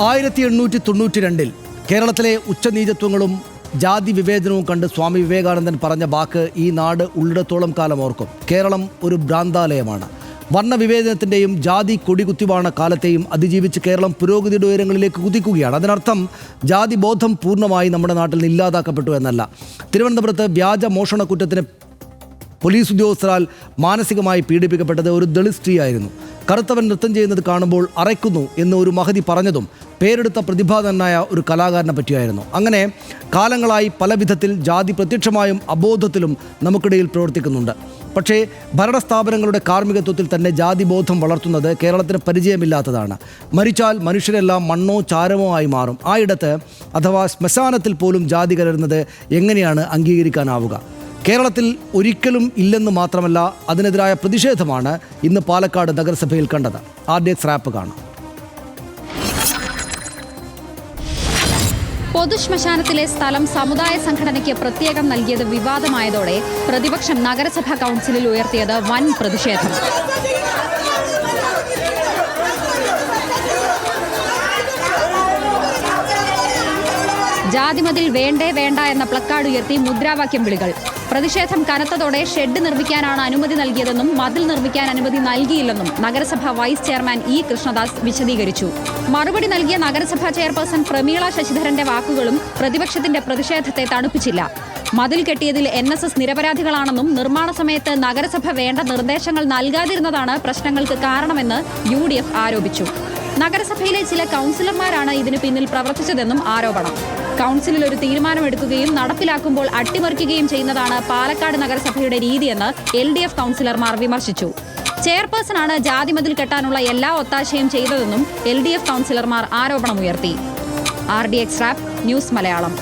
1892 കേരളത്തിലെ ഉച്ചനീചത്വങ്ങളും ജാതി വിവേചനവും കണ്ട് സ്വാമി വിവേകാനന്ദൻ പറഞ്ഞ വാക്ക് ഈ നാട് ഉള്ളിടത്തോളം കാലം ഓർക്കും. കേരളം ഒരു ഭ്രാന്താലയമാണ്. വർണ്ണവിവേചനത്തിൻ്റെയും ജാതി കൊടികുത്തിവാണ കാലത്തെയും അതിജീവിച്ച് കേരളം പുരോഗതിയുടെ ഉയരങ്ങളിലേക്ക് കുതിക്കുകയാണ്. അതിനർത്ഥം ജാതി ബോധം പൂർണ്ണമായി നമ്മുടെ നാട്ടിൽ നിന്ന് ഇല്ലാതാക്കപ്പെട്ടു എന്നല്ല. തിരുവനന്തപുരത്ത് വ്യാജ മോഷണ കുറ്റത്തിന് പോലീസ് ഉദ്യോഗസ്ഥരാൽ മാനസികമായി പീഡിപ്പിക്കപ്പെട്ടത് ഒരു ദളിത് സ്ത്രീയായിരുന്നു. കറുത്തവൻ നൃത്തം ചെയ്യുന്നത് കാണുമ്പോൾ അറയ്ക്കുന്നു എന്ന് ഒരു മഹതി പറഞ്ഞതും പേരെടുത്ത പ്രതിഭാധനായ ഒരു കലാകാരനെ പറ്റിയായിരുന്നു. അങ്ങനെ കാലങ്ങളായി പല വിധത്തിൽ ജാതി പ്രത്യക്ഷമായും അബോധത്തിലും നമുക്കിടയിൽ പ്രവർത്തിക്കുന്നുണ്ട്. പക്ഷേ ഭരണസ്ഥാപനങ്ങളുടെ കാർമ്മികത്വത്തിൽ തന്നെ ജാതിബോധം വളർത്തുന്നത് കേരളത്തിന് പരിചയമില്ലാത്തതാണ്. മരിച്ചാൽ മനുഷ്യരെല്ലാം മണ്ണോ ചാരമോ ആയി മാറും. ആയിടത്ത് അഥവാ ശ്മശാനത്തിൽ പോലും ജാതി കലരുന്നത് എങ്ങനെയാണ് അംഗീകരിക്കാനാവുക? കേരളത്തിൽ ഒരിക്കലും ഇല്ലെന്ന് മാത്രമല്ല, അതിനെതിരായ പ്രതിഷേധമാണ് ഇന്ന് പാലക്കാട് നഗരസഭയിൽ കണ്ടത്. RDX റാപ്പ് കാണാം. പൊതുശ്മശാനത്തിലെ സ്ഥലം സമുദായ സംഘടനയ്ക്ക് പ്രത്യേകം നൽകിയത് വിവാദമായതോടെ പ്രതിപക്ഷം നഗരസഭാ കൗൺസിലിൽ ഉയർത്തിയത് വൻ പ്രതിഷേധം. ജാതിമതിൽ വേണ്ടേ വേണ്ട എന്ന പ്ലക്കാർഡ് ഉയർത്തി മുദ്രാവാക്യം വിളികൾ. പ്രതിഷേധം കനത്തതോടെ ഷെഡ് നിർമ്മിക്കാനാണ് അനുമതി നൽകിയതെന്നും മതിൽ നിർമ്മിക്കാൻ അനുമതി നൽകിയില്ലെന്നും നഗരസഭ വൈസ് ചെയർമാൻ ഇ കൃഷ്ണദാസ് വിശദീകരിച്ചു. മറുപടി നൽകിയ നഗരസഭാ ചെയർപേഴ്സൺ പ്രമീള ശശിധരന്റെ വാക്കുകളും പ്രതിപക്ഷത്തിന്റെ പ്രതിഷേധത്തെ തണുപ്പിച്ചില്ല. മതിൽ കെട്ടിയതിൽ NSS നിരപരാധികളാണെന്നും നിർമ്മാണ സമയത്ത് നഗരസഭ വേണ്ട നിർദ്ദേശങ്ങൾ നൽകാതിരുന്നതാണ് പ്രശ്നങ്ങൾക്ക് കാരണമെന്ന് UDF ആരോപിച്ചു. നഗരസഭയിലെ ചില കൗൺസിലർമാരാണ് ഇതിന് പിന്നിൽ പ്രവർത്തിച്ചതെന്നും ആരോപണം. കൗൺസിലിൽ ഒരു തീരുമാനമെടുക്കുകയും നടപ്പിലാക്കുമ്പോൾ അട്ടിമറിക്കുകയും ചെയ്യുന്നതാണ് പാലക്കാട് നഗരസഭയുടെ രീതിയെന്ന് LDF കൗൺസിലർമാർ വിമർശിച്ചു. ചെയർപേഴ്സണാണ് ജാതിമതിൽ കെട്ടാനുള്ള എല്ലാ ഒത്താശയും ചെയ്തതെന്നും LDF കൗൺസിലർമാർ ആരോപണമുയർത്തി. RDX rap news Malayalam.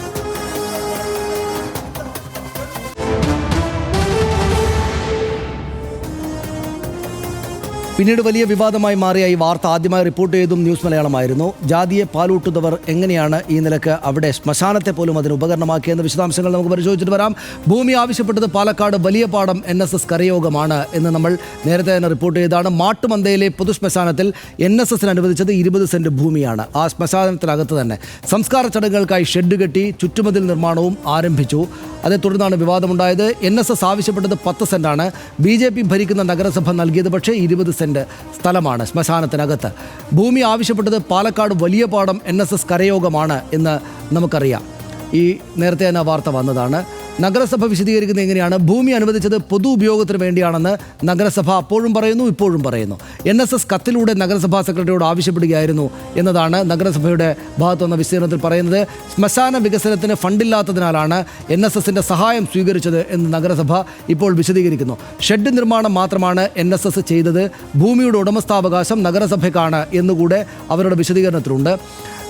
പിന്നീട് വലിയ വിവാദമായി മാറിയ ഈ വാർത്ത ആദ്യമായി റിപ്പോർട്ട് ചെയ്തതും ന്യൂസ് മലയാളമായിരുന്നു. ജാതിയെ പാലൂട്ടുന്നവർ എങ്ങനെയാണ് ഈ നിലക്ക് അവിടെ ശ്മശാനത്തെ പോലും അതിന് ഉപകരണമാക്കിയെന്ന വിശദാംശങ്ങൾ നമുക്ക് പരിശോധിച്ചിട്ട് വരാം. ഭൂമി ആവശ്യപ്പെട്ടത് പാലക്കാട് വലിയ പാടം NSS കരയോഗമാണ് എന്ന് നമ്മൾ നേരത്തെ തന്നെ റിപ്പോർട്ട് ചെയ്തതാണ്. മാട്ടുമന്തയിലെ പൊതുശ്മശാനത്തിൽ NSSന് അനുവദിച്ചത് 20 സെന്റ് ഭൂമിയാണ്. ആ ശ്മശാനത്തിനകത്ത് തന്നെ സംസ്കാര ചടങ്ങുകൾക്കായി ഷെഡ് കെട്ടി ചുറ്റുമതിൽ നിർമ്മാണവും ആരംഭിച്ചു. അതേ തുടർന്നാണ് വിവാദമുണ്ടായത്. NSS ആവശ്യപ്പെട്ടത് 10 സെന്റാണ്. BJP ഭരിക്കുന്ന നഗരസഭ നൽകിയത് പക്ഷേ 20 സെന്റ് സ്ഥലമാണ് ശ്മശാനത്തിനകത്ത്. ഭൂമി ആവശ്യപ്പെട്ടത് പാലക്കാട് വലിയ പാടം NSS കരയോഗമാണ് എന്ന് നമുക്കറിയാം. ഈ നേരത്തെ തന്നെ വാർത്ത വന്നതാണ്. നഗരസഭ വിശദീകരിക്കുന്നത് എങ്ങനെയാണ്? ഭൂമി അനുവദിച്ചത് പൊതു ഉപയോഗത്തിന് വേണ്ടിയാണെന്ന് നഗരസഭ അപ്പോഴും പറയുന്നു, ഇപ്പോഴും പറയുന്നു. NSS കത്തിലൂടെ നഗരസഭാ സെക്രട്ടറിയോട് ആവശ്യപ്പെടുകയായിരുന്നു എന്നതാണ് നഗരസഭയുടെ ഭാഗത്തുനിന്ന വിസ്തീർണത്തിൽ പറയുന്നത്. ശ്മശാന വികസനത്തിന് ഫണ്ടില്ലാത്തതിനാലാണ് NSSന്റെ സഹായം സ്വീകരിച്ചത് എന്ന് നഗരസഭ ഇപ്പോൾ വിശദീകരിക്കുന്നു. ഷെഡ് നിർമ്മാണം മാത്രമാണ് NSS ചെയ്തത്. ഭൂമിയുടെ ഉടമസ്ഥാവകാശം നഗരസഭയ്ക്കാണ് എന്നുകൂടെ അവരുടെ വിശദീകരണത്തിലുണ്ട്.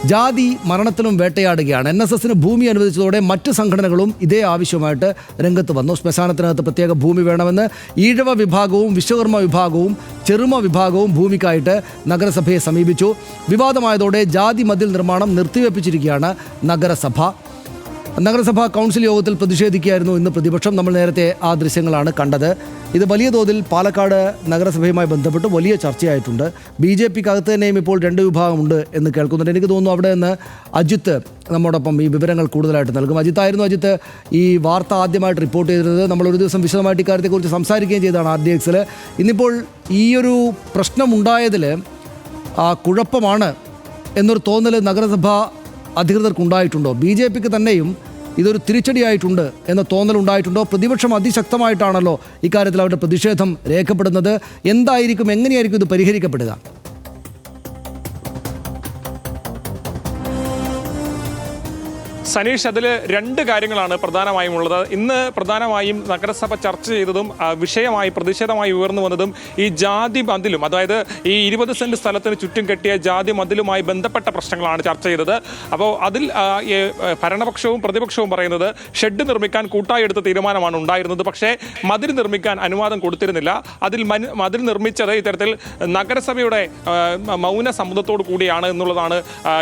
ജാതി മരണത്തിലും വേട്ടയാടുകയാണ്. NSSന് ഭൂമി അനുവദിച്ചതോടെ മറ്റ് സംഘടനകളും ഇതേ ആവശ്യമായിട്ട് രംഗത്ത് വന്നു. ശ്മശാനത്തിനകത്ത് പ്രത്യേക ഭൂമി വേണമെന്ന് ഈഴവ വിഭാഗവും വിശ്വകർമ്മ വിഭാഗവും ചെറുമ വിഭാഗവും ഭൂമിക്കായിട്ട് നഗരസഭയെ സമീപിച്ചു. വിവാദമായതോടെ ജാതി മതിൽ നിർമ്മാണം നിർത്തിവെപ്പിച്ചിരിക്കുകയാണ് നഗരസഭ. നഗരസഭാ കൗൺസിൽ യോഗത്തിൽ പ്രതിഷേധിക്കുകയായിരുന്നു ഇന്ന് പ്രതിപക്ഷം. നമ്മൾ നേരത്തെ ആ ദൃശ്യങ്ങളാണ് കണ്ടത്. ഇത് വലിയ തോതിൽ പാലക്കാട് നഗരസഭയുമായി ബന്ധപ്പെട്ട് വലിയ ചർച്ചയായിട്ടുണ്ട്. BJPക്കകത്ത് തന്നെയും ഇപ്പോൾ 2 വിഭാഗമുണ്ട് എന്ന് കേൾക്കുന്നുണ്ട്. എനിക്ക് തോന്നുന്നു അവിടെ നിന്ന് അജിത്ത് നമ്മോടൊപ്പം ഈ വിവരങ്ങൾ കൂടുതലായിട്ട് നൽകും. അജിത്തായിരുന്നു. അജിത്ത്, ഈ വാർത്ത ആദ്യമായിട്ട് റിപ്പോർട്ട് ചെയ്തിരുന്നത് നമ്മൾ ഒരു ദിവസം വിശദമായിട്ട് ഇക്കാര്യത്തെക്കുറിച്ച് സംസാരിക്കുകയും ചെയ്തതാണ് RDXൽ. ഇന്നിപ്പോൾ ഈയൊരു പ്രശ്നമുണ്ടായതിൽ കുഴപ്പമാണ് എന്നൊരു തോന്നൽ നഗരസഭ അധികൃതർക്കുണ്ടായിട്ടുണ്ടോ? BJPക്ക് തന്നെയും ഇതൊരു തിരിച്ചടിയായിട്ടുണ്ട് എന്ന തോന്നലുണ്ടായിട്ടുണ്ടോ? പ്രതിപക്ഷം അതിശക്തമായിട്ടാണല്ലോ ഇക്കാര്യത്തിൽ അവരുടെ പ്രതിഷേധം രേഖപ്പെടുന്നത്. എന്തായിരിക്കും, എങ്ങനെയായിരിക്കും ഇത് പരിഹരിക്കപ്പെടുക? സനീഷ്, അതിൽ 2 കാര്യങ്ങളാണ് പ്രധാനമായും ഉള്ളത്. ഇന്ന് പ്രധാനമായും നഗരസഭ ചർച്ച ചെയ്തതും വിഷയമായി പ്രതിഷേധമായി ഉയർന്നു വന്നതും ഈ ജാതി മതിലും, അതായത് ഈ 20 സെന്റ് സ്ഥലത്തിന് ചുറ്റും കെട്ടിയ ജാതി മതിലുമായി ബന്ധപ്പെട്ട പ്രശ്നങ്ങളാണ് ചർച്ച ചെയ്തത്. അപ്പോൾ അതിൽ ഭരണപക്ഷവും പ്രതിപക്ഷവും പറയുന്നത് ഷെഡ് നിർമ്മിക്കാൻ കൂട്ടായി എടുത്ത തീരുമാനമാണ് ഉണ്ടായിരുന്നത്. പക്ഷേ മതിൽ നിർമ്മിക്കാൻ അനുവാദം കൊടുത്തിരുന്നില്ല. അതിൽ മതിൽ നിർമ്മിച്ചത് ഇത്തരത്തിൽ നഗരസഭയുടെ മൗന സമ്മതത്തോടു കൂടിയാണ് എന്നുള്ളതാണ്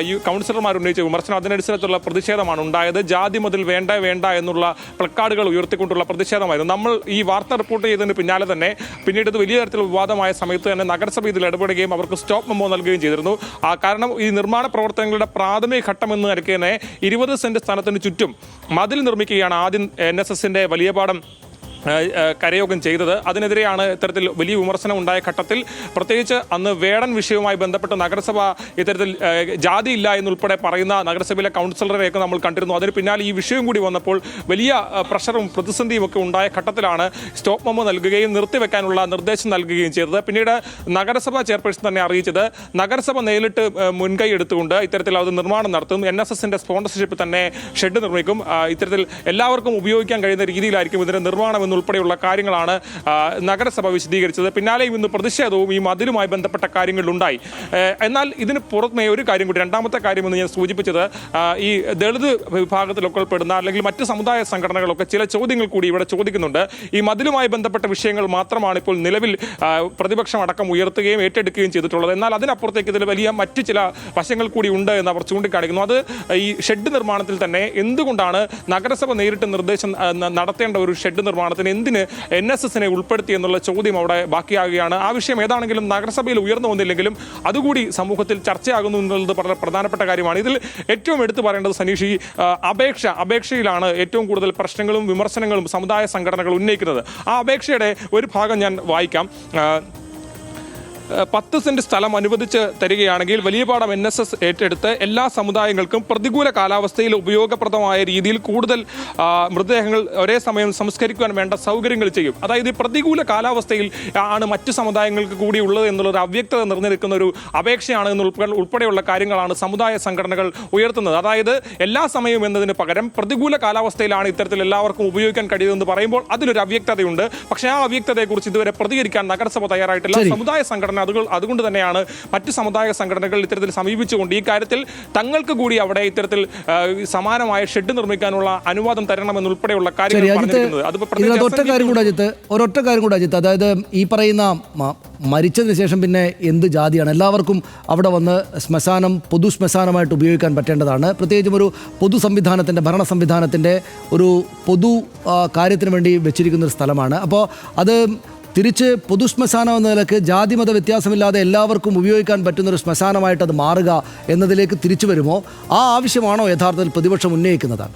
ഈ കൗൺസിലർമാർ ഉന്നയിച്ച വിമർശനം. അതിനനുസരിച്ചുള്ള പ്രതിഷേധമാണ് പ്രതിഷേധമാണ് ഉണ്ടായത്. ജാതി മതിൽ വേണ്ട വേണ്ട എന്നുള്ള പ്ലക്കാർഡുകൾ ഉയർത്തിക്കൊണ്ടുള്ള പ്രതിഷേധമായിരുന്നു. നമ്മൾ ഈ വാർത്ത റിപ്പോർട്ട് ചെയ്തതിന് പിന്നാലെ തന്നെ പിന്നീട് ഇത് വലിയ തരത്തിൽ വിവാദമായ സമയത്ത് തന്നെ നഗരസഭ ഇതിൽ ഇടപെടുകയും അവർക്ക് സ്റ്റോപ്പ് മെമ്മോ നൽകുകയും ചെയ്തിരുന്നു. കാരണം ഈ നിർമ്മാണ പ്രവർത്തനങ്ങളുടെ പ്രാഥമിക ഘട്ടം എന്ന് നിലയ്ക്ക് തന്നെ 20 സെന്റ് സ്ഥലത്തിന് ചുറ്റും മതിൽ നിർമ്മിക്കുകയാണ് ആദ്യം NSSന്റെ വലിയ പാടം കരയോഗം ചെയ്തത്. അതിനെതിരെയാണ് ഇത്തരത്തിൽ വലിയ വിമർശനം ഉണ്ടായ ഘട്ടത്തിൽ പ്രത്യേകിച്ച് അന്ന് വേടൻ വിഷയവുമായി ബന്ധപ്പെട്ട് നഗരസഭ ഇത്തരത്തിൽ ജാതി ഇല്ല എന്നുൾപ്പെടെ പറയുന്ന നഗരസഭയിലെ കൗൺസിലറെയൊക്കെ നമ്മൾ കണ്ടിരുന്നു. അതിന് പിന്നാലെ ഈ വിഷയം കൂടി വന്നപ്പോൾ വലിയ പ്രഷറും പ്രതിസന്ധിയും ഒക്കെ ഉണ്ടായ ഘട്ടത്തിലാണ് സ്റ്റോപ്പ് മെമ്മോ നൽകുകയും നിർത്തിവെക്കാനുള്ള നിർദ്ദേശം നൽകുകയും ചെയ്തത്. പിന്നീട് നഗരസഭ ചെയർപേഴ്സൺ തന്നെ അറിയിച്ചത് നഗരസഭ നേരിട്ട് മുൻകൈ എടുത്തുകൊണ്ട് ഇത്തരത്തിൽ അത് നിർമ്മാണം നടത്തും, NSSന്റെ സ്പോൺസർഷിപ്പ് തന്നെ ഷെഡ് നിർമ്മിക്കും, ഇത്തരത്തിൽ എല്ലാവർക്കും ഉപയോഗിക്കാൻ കഴിയുന്ന രീതിയിലായിരിക്കും ഇതിന്റെ നിർമ്മാണം ഉൾപ്പെടെയുള്ള കാര്യങ്ങളാണ് നഗരസഭ വിശദീകരിച്ചത്. പിന്നാലെയും ഇന്ന് പ്രതിഷേധവും ഈ മതിലുമായി ബന്ധപ്പെട്ട കാര്യങ്ങളിലുണ്ടായി. എന്നാൽ ഇതിന് പുറമെ ഒരു കാര്യം കൂടി, രണ്ടാമത്തെ കാര്യമെന്ന് ഞാൻ സൂചിപ്പിച്ചത്, ഈ ദളിത് വിഭാഗത്തിലൊക്കെ ഉൾപ്പെടുന്ന അല്ലെങ്കിൽ മറ്റ് സമുദായ സംഘടനകളൊക്കെ ചില ചോദ്യങ്ങൾ കൂടി ഇവിടെ ചോദിക്കുന്നുണ്ട്. ഈ മതിലുമായി ബന്ധപ്പെട്ട വിഷയങ്ങൾ മാത്രമാണ് ഇപ്പോൾ നിലവിൽ പ്രതിപക്ഷം അടക്കം ഉയർത്തുകയും ഏറ്റെടുക്കുകയും ചെയ്തിട്ടുള്ളത്. എന്നാൽ അതിനപ്പുറത്തേക്ക് ഇതിൽ വലിയ മറ്റു ചില വശങ്ങൾ കൂടി ഉണ്ട് എന്ന് അവർ ചൂണ്ടിക്കാണിക്കുന്നു. അത് ഈ ഷെഡ് നിർമ്മാണത്തിൽ തന്നെ എന്തുകൊണ്ടാണ് നഗരസഭ നേരിട്ട് നിർദ്ദേശം നടത്തേണ്ട ഒരു ഷെഡ് നിർമ്മാണത്തിൽ എന്തിന് NSSനെ ഉൾപ്പെടുത്തി എന്നുള്ള ചോദ്യം അവിടെ ബാക്കിയാകുകയാണ്. ആ വിഷയം ഏതാണെങ്കിലും നഗരസഭയിൽ ഉയർന്നു വന്നില്ലെങ്കിലും അതുകൂടി സമൂഹത്തിൽ ചർച്ചയാകുന്നു എന്നുള്ളത് വളരെ പ്രധാനപ്പെട്ട കാര്യമാണ്. ഇതിൽ ഏറ്റവും എടുത്തു പറയേണ്ടത് സനീഷ്, ഈ അപേക്ഷയിലാണ് ഏറ്റവും കൂടുതൽ പ്രശ്നങ്ങളും വിമർശനങ്ങളും സമുദായ സംഘടനകൾ ഉന്നയിക്കുന്നത്. ആ അപേക്ഷയുടെ ഒരു ഭാഗം ഞാൻ വായിക്കാം. 10 സെന്റ് സ്ഥലം അനുവദിച്ച് തരികയാണെങ്കിൽ വലിയ പാടം NSS ഏറ്റെടുത്ത് എല്ലാ സമുദായങ്ങൾക്കും പ്രതികൂല കാലാവസ്ഥയിൽ ഉപയോഗപ്രദമായ രീതിയിൽ കൂടുതൽ മൃതദേഹങ്ങൾ ഒരേ സമയം സംസ്കരിക്കുവാൻ വേണ്ട സൗകര്യങ്ങൾ ചെയ്യും. അതായത് പ്രതികൂല കാലാവസ്ഥയിൽ ആണ് മറ്റു സമുദായങ്ങൾക്ക് കൂടി ഉള്ളത് എന്നുള്ളൊരു അവ്യക്തത നിറഞ്ഞിരിക്കുന്ന ഒരു അപേക്ഷയാണ് ഉൾപ്പെടെയുള്ള കാര്യങ്ങളാണ് സമുദായ സംഘടനകൾ ഉയർത്തുന്നത്. അതായത് എല്ലാ സമയവും എന്നതിന് പകരം പ്രതികൂല കാലാവസ്ഥയിലാണ് ഇത്തരത്തിൽ എല്ലാവർക്കും ഉപയോഗിക്കാൻ കഴിയുമെന്ന് പറയുമ്പോൾ അതിലൊരു അവ്യക്തതയുണ്ട്. പക്ഷേ ആ അവ്യക്തതയെക്കുറിച്ച് ഇതുവരെ പ്രതികരിക്കാൻ നഗരസഭ തയ്യാറായിട്ടില്ല. സമുദായ സംഘടന അതുകൊണ്ട് തന്നെയാണ് മറ്റ് സമുദായ സംഘടനകൾ ഇത്തരത്തിൽ സമീപിച്ചുകൊണ്ട് ഈ കാര്യത്തിൽ തങ്ങൾക്ക് കൂടി അവിടെ ഇത്തരത്തിൽ സമാനമായ ഷെഡ് നിർമ്മിക്കാനുള്ള അനുവാദം തരണമെന്നുൾപ്പെടെയുള്ള കാര്യങ്ങൾ പറഞ്ഞിരിക്കുന്നത്. ഒരൊറ്റ കാര്യം കൂടെ അജിത്ത്, അതായത് ഈ പറയുന്ന മരിച്ചതിന് ശേഷം പിന്നെ എന്ത് ജാതിയാണ്? എല്ലാവർക്കും അവിടെ വന്ന് ശ്മശാനം പൊതു ശ്മശാനമായിട്ട് ഉപയോഗിക്കാൻ പറ്റേണ്ടതാണ്. പ്രത്യേകിച്ചും ഒരു പൊതു സംവിധാനത്തിൻ്റെ, ഭരണ സംവിധാനത്തിൻ്റെ ഒരു പൊതു കാര്യത്തിന് വേണ്ടി വെച്ചിരിക്കുന്ന ഒരു സ്ഥലമാണ്. അപ്പോൾ അത് തിരിച്ച് പൊതു ശ്മശാനം എന്ന നിലക്ക് ജാതിമത വ്യത്യാസമില്ലാതെ എല്ലാവർക്കും ഉപയോഗിക്കാൻ പറ്റുന്നൊരു ശ്മശാനമായിട്ട് അത് മാറുക എന്നതിലേക്ക് തിരിച്ചു വരുമോ? ആ ആവശ്യമാണോ യഥാർത്ഥത്തിൽ പ്രതിപക്ഷം ഉന്നയിക്കുന്നത്?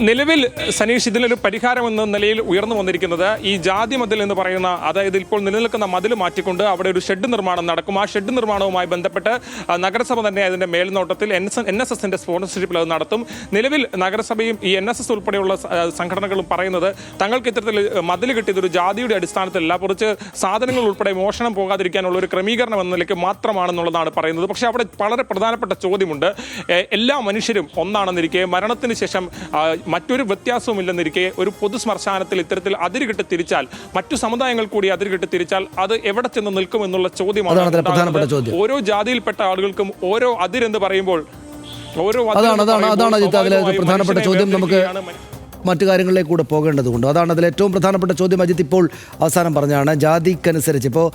നിലവിൽ സനീഷ് ഇതിനൊരു പരിഹാരം എന്ന നിലയിൽ ഉയർന്നു വന്നിരിക്കുന്നത് ഈ ജാതി മതിൽ എന്ന് പറയുന്ന, അതായത് ഇപ്പോൾ നിലനിൽക്കുന്ന മതിൽ മാറ്റിക്കൊണ്ട് അവിടെ ഒരു ഷെഡ് നിർമ്മാണം നടക്കും. ആ ഷെഡ് നിർമ്മാണവുമായി ബന്ധപ്പെട്ട് നഗരസഭ തന്നെ അതിൻ്റെ മേൽനോട്ടത്തിൽ NSSന്റെ സ്പോൺസർഷിപ്പിൽ അത് നടത്തും. നിലവിൽ നഗരസഭയും ഈ NSS ഉൾപ്പെടെയുള്ള സംഘടനകളും പറയുന്നത് തങ്ങൾക്ക് ഇത്തരത്തിൽ മതിൽ കിട്ടിയതൊരു ജാതിയുടെ അടിസ്ഥാനത്തിലല്ല, കുറച്ച് സാധനങ്ങൾ ഉൾപ്പെടെ മോഷണം പോകാതിരിക്കാനുള്ള ഒരു ക്രമീകരണം എന്ന നിലയ്ക്ക് മാത്രമാണെന്നുള്ളതാണ് പറയുന്നത്. പക്ഷേ അവിടെ വളരെ പ്രധാനപ്പെട്ട ചോദ്യമുണ്ട്. എല്ലാ മനുഷ്യരും ഒന്നാണെന്നിരിക്കെ മരണത്തിന് ശേഷം മറ്റൊരു വ്യത്യാസവുമില്ലെന്നിരിക്കെ ഒരു പൊതു ശ്മശാനത്തിൽ ഇത്തരത്തിൽ അതിരുകെട്ട് തിരിച്ചാൽ, മറ്റു സമുദായങ്ങൾ കൂടി അതിരുകെട്ട് തിരിച്ചാൽ അത് എവിടെ ചെന്ന് നിൽക്കുമെന്നുള്ള ചോദ്യമാണ്. ഓരോ ജാതിയിൽപ്പെട്ട ആളുകൾക്കും ഓരോ അതിരെന്ന് പറയുമ്പോൾ പ്രധാനപ്പെട്ട ചോദ്യം. നമുക്ക് മറ്റു കാര്യങ്ങളിലേക്ക് കൂടെ പോകേണ്ടതുകൊണ്ട് അതാണ് അതിൽ ഏറ്റവും പ്രധാനപ്പെട്ട ചോദ്യം. അജിത്ത് ഇപ്പോൾ അവസാനം പറഞ്ഞാണ് ജാതിക്കനുസരിച്ച്. ഇപ്പോൾ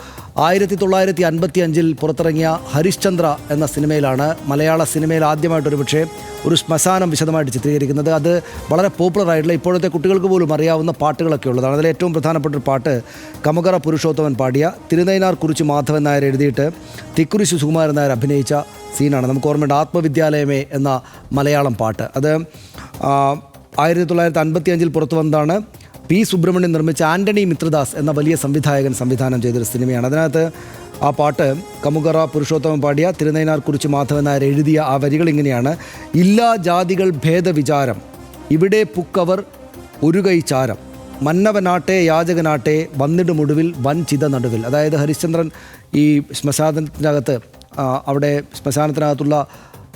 1955 പുറത്തിറങ്ങിയ ഹരിശ്ചന്ദ്ര എന്ന സിനിമയിലാണ്, മലയാള സിനിമയിൽ ആദ്യമായിട്ടൊരു പക്ഷേ ഒരു ശ്മശാനം വിശദമായിട്ട് ചിത്രീകരിക്കുന്നത്. അത് വളരെ പോപ്പുലറായിട്ടുള്ള, ഇപ്പോഴത്തെ കുട്ടികൾക്ക് പോലും അറിയാവുന്ന പാട്ടുകളൊക്കെ ഉള്ളതാണ്. അതിൽ ഏറ്റവും പ്രധാനപ്പെട്ട ഒരു പാട്ട് കമുകറ പുരുഷോത്തമൻ പാടിയ തിരുനൈനാർ കുറിച്ച് മാധവൻ നായർ എഴുതിയിട്ട് തിക്കുറിശി സുകുമാരൻ നായർ അഭിനയിച്ച സീനാണ്. നമുക്ക് ഓർമ്മയുണ്ട് ആത്മവിദ്യാലയമേ എന്ന മലയാളം പാട്ട്. അത് 1955 പുറത്തു വന്നതാണ്. പി സുബ്രഹ്മണ്യൻ നിർമ്മിച്ച ആൻ്റണി മിത്രദാസ് എന്ന വലിയ സംവിധായകൻ സംവിധാനം ചെയ്തൊരു സിനിമയാണ്. അതിനകത്ത് ആ പാട്ട് കമുകറ പുരുഷോത്തമൻ പാടിയ തിരുനൈനാർ കുറിച്ച് മാധവൻ നായർ എഴുതിയ ആ വരികൾ ഇങ്ങനെയാണ്: ഇല്ലാ ജാതികൾ ഭേദവിചാരം, ഇവിടെ പുക്കവർ ഒരു കൈ ചാരം, മന്നവനാട്ടെ യാചകനാട്ടെ വന്നിടുമൊടുവിൽ വൻ ചിത നടുവിൽ. അതായത് ഹരിശ്ചന്ദ്രൻ ഈ ശ്മശാനത്തിനകത്ത്, അവിടെ ശ്മശാനത്തിനകത്തുള്ള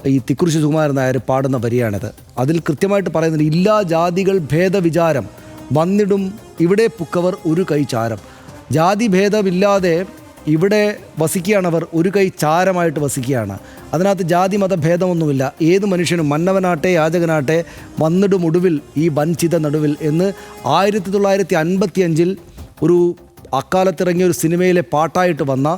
ഈ തിക്കുറിശി സുകുമാരൻ നായർ പാടുന്ന വരിയാണിത്. അതിൽ കൃത്യമായിട്ട് പറയുന്നത് ഇല്ലാ ജാതികൾ ഭേദവിചാരം, വന്നിടും ഇവിടെ പുക്കവർ ഒരു കൈ ചാരം. ജാതി ഭേദമില്ലാതെ ഇവിടെ വസിക്കുകയാണവർ, ഒരു കൈ ചാരമായിട്ട് വസിക്കുകയാണ്. അതിനകത്ത് ജാതി മതഭേദമൊന്നുമില്ല. ഏത് മനുഷ്യനും മന്നവനാട്ടെ യാചകനാട്ടെ വന്നിടും ഒടുവിൽ ഈ വൻചിത നടുവിൽ എന്ന് 1955 ഒരു അക്കാലത്തിറങ്ങിയ ഒരു സിനിമയിലെ പാട്ടായിട്ട് വന്ന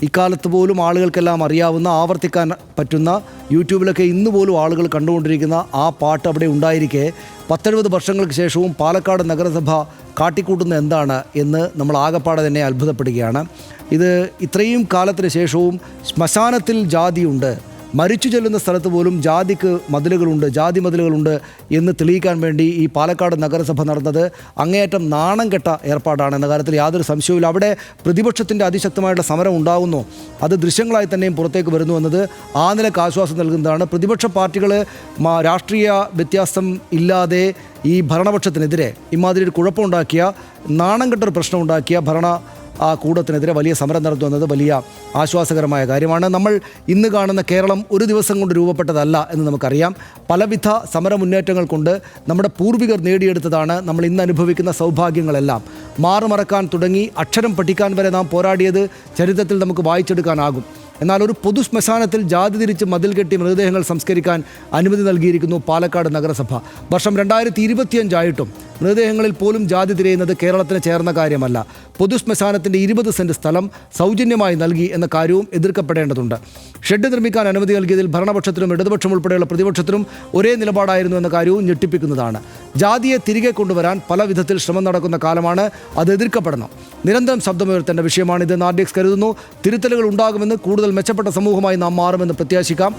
ഇക്കാലത്ത് പോലും ആളുകൾക്കെല്ലാം അറിയാവുന്ന, ആവർത്തിക്കാൻ പറ്റുന്ന, യൂട്യൂബിലൊക്കെ ഇന്ന് പോലും ആളുകൾ കണ്ടുകൊണ്ടിരിക്കുന്ന ആ പാട്ട് അവിടെ ഉണ്ടായിരിക്കെ 10-70 വർഷങ്ങൾക്ക് ശേഷവും പാലക്കാട് നഗരസഭ കാട്ടിക്കൂട്ടുന്ന എന്താണ് എന്ന് നമ്മൾ ആകപ്പാടെ തന്നെ അത്ഭുതപ്പെടുകയാണ്. ഇത് ഇത്രയും കാലത്തിന് ശേഷവും ശ്മശാനത്തിൽ ജാതിയുണ്ട്, മരിച്ചു ചെല്ലുന്ന സ്ഥലത്ത് പോലും ജാതിക്ക് മതിലുകളുണ്ട്, ജാതി മതിലുകളുണ്ട് എന്ന് തെളിയിക്കാൻ വേണ്ടി ഈ പാലക്കാട് നഗരസഭ നടന്നത് അങ്ങേയറ്റം നാണം കെട്ട ഏർപ്പാടാണ് എന്ന കാര്യത്തിൽ യാതൊരു സംശയവുമില്ല. അവിടെ പ്രതിപക്ഷത്തിൻ്റെ അതിശക്തമായിട്ടുള്ള സമരം ഉണ്ടാകുന്നു, അത് ദൃശ്യങ്ങളായി തന്നെയും പുറത്തേക്ക് വരുന്നു എന്നത് ആ നിലക്ക് ആശ്വാസം നൽകുന്നതാണ്. പ്രതിപക്ഷ പാർട്ടികൾ രാഷ്ട്രീയ വ്യത്യാസം ഇല്ലാതെ ഈ ഭരണപക്ഷത്തിനെതിരെ ഇമാതിരി ഒരു കുഴപ്പമുണ്ടാക്കിയ, നാണം കെട്ടൊരു പ്രശ്നമുണ്ടാക്കിയ ആ കൂടത്തിനെതിരെ വലിയ സമരം നടത്തുന്നത് വലിയ ആശ്വാസകരമായ കാര്യമാണ്. നമ്മൾ ഇന്ന് കാണുന്ന കേരളം ഒരു ദിവസം കൊണ്ട് രൂപപ്പെട്ടതല്ല എന്ന് നമുക്കറിയാം. പലവിധ സമര മുന്നേറ്റങ്ങൾ കൊണ്ട് നമ്മുടെ പൂർവികർ നേടിയെടുത്തതാണ് നമ്മൾ ഇന്ന് അനുഭവിക്കുന്ന സൗഭാഗ്യങ്ങളെല്ലാം. മാറുമറക്കാൻ തുടങ്ങി അക്ഷരം പഠിക്കാൻ വരെ നാം പോരാടിയത് ചരിത്രത്തിൽ നമുക്ക് വായിച്ചെടുക്കാനാകും. എന്നാൽ ഒരു പൊതു ശ്മശാനത്തിൽ ജാതി തിരിച്ച് മതിൽ കെട്ടി മൃതദേഹങ്ങൾ സംസ്കരിക്കാൻ അനുമതി നൽകിയിരിക്കുന്നു പാലക്കാട് നഗരസഭ. വർഷം 2025 ആയിട്ടും മൃതദേഹങ്ങളിൽ പോലും ജാതി തിരയുന്നത് കേരളത്തിന് ചേർന്ന കാര്യമല്ല. പൊതു ശ്മശാനത്തിൻ്റെ 20 സെൻറ്റ് സ്ഥലം സൗജന്യമായി നൽകി എന്ന കാര്യവും എതിർക്കപ്പെടേണ്ടതുണ്ട്. ഷെഡ് നിർമ്മിക്കാൻ അനുമതി നൽകിയതിൽ ഭരണപക്ഷത്തിനും ഇടതുപക്ഷം ഉൾപ്പെടെയുള്ള പ്രതിപക്ഷത്തിനും ഒരേ നിലപാടായിരുന്നു എന്ന കാര്യവും ഞെട്ടിപ്പിക്കുന്നതാണ്. ജാതിയെ തിരികെ കൊണ്ടുവരാൻ പല വിധത്തിൽ ശ്രമം നടക്കുന്ന കാലമാണ്, അത് എതിർക്കപ്പെടണം. നിരന്തരം ശബ്ദമുയർത്തേണ്ട വിഷയമാണിത്. നാർഡിക്സ് കരുതുന്നു തിരുത്തലുകൾ ഉണ്ടാകുമെന്ന്, കൂടുതൽ മെച്ചപ്പെട്ട സമൂഹമായി നാം മാറുമെന്ന് പ്രത്യാശിക്കാം.